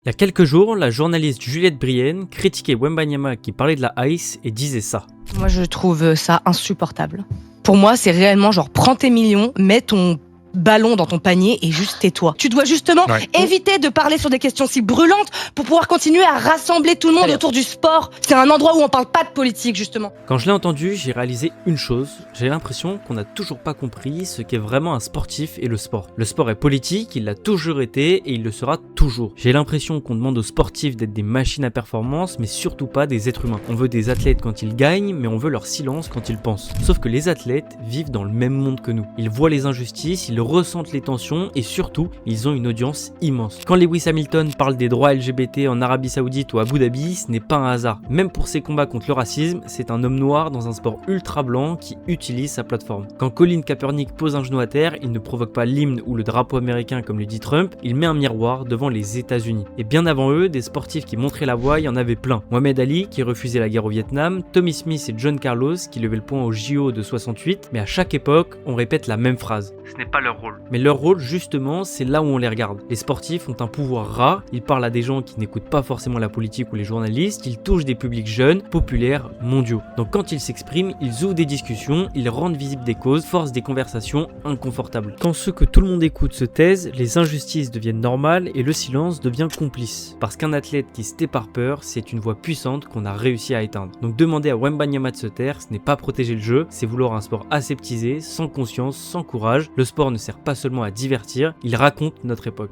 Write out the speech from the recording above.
Il y a quelques jours, la journaliste Juliette Brienne critiquait Wembanyama qui parlait de la ice et disait ça. Moi, je trouve ça insupportable. Pour moi, c'est réellement genre, prends tes millions, mets ton ballon dans ton panier et juste tais-toi. Tu dois justement éviter de parler sur des questions si brûlantes pour pouvoir continuer à rassembler tout le monde autour du sport. C'est un endroit où on parle pas de politique, justement. Quand je l'ai entendu, j'ai réalisé une chose. J'ai l'impression qu'on n'a toujours pas compris ce qu'est vraiment un sportif et le sport. Le sport est politique, il l'a toujours été et il le sera toujours. J'ai l'impression qu'on demande aux sportifs d'être des machines à performance, mais surtout pas des êtres humains. On veut des athlètes quand ils gagnent, mais on veut leur silence quand ils pensent. Sauf que les athlètes vivent dans le même monde que nous. Ils voient les injustices, ils ressentent les tensions et surtout, ils ont une audience immense. Quand Lewis Hamilton parle des droits LGBT en Arabie Saoudite ou à Abu Dhabi, ce n'est pas un hasard. Même pour ses combats contre le racisme, c'est un homme noir dans un sport ultra blanc qui utilise sa plateforme. Quand Colin Kaepernick pose un genou à terre, il ne provoque pas l'hymne ou le drapeau américain comme le dit Trump, il met un miroir devant les États-Unis. Et bien avant eux, des sportifs qui montraient la voie, il y en avait plein. Mohamed Ali qui refusait la guerre au Vietnam, Tommy Smith et John Carlos qui levaient le poing au JO de 68, mais à chaque époque, on répète la même phrase. Ce n'est pas leur rôle. Mais leur rôle, justement, c'est là où on les regarde. Les sportifs ont un pouvoir rare, ils parlent à des gens qui n'écoutent pas forcément la politique ou les journalistes, ils touchent des publics jeunes, populaires, mondiaux. Donc quand ils s'expriment, ils ouvrent des discussions, ils rendent visibles des causes, forcent des conversations inconfortables. Quand ceux que tout le monde écoute se taisent, les injustices deviennent normales et le silence devient complice. Parce qu'un athlète qui se tait par peur, c'est une voix puissante qu'on a réussi à éteindre. Donc demander à Wembanyama de se taire, ce n'est pas protéger le jeu, c'est vouloir un sport aseptisé, sans conscience, sans courage. Le sport ne sert pas seulement à divertir, il raconte notre époque.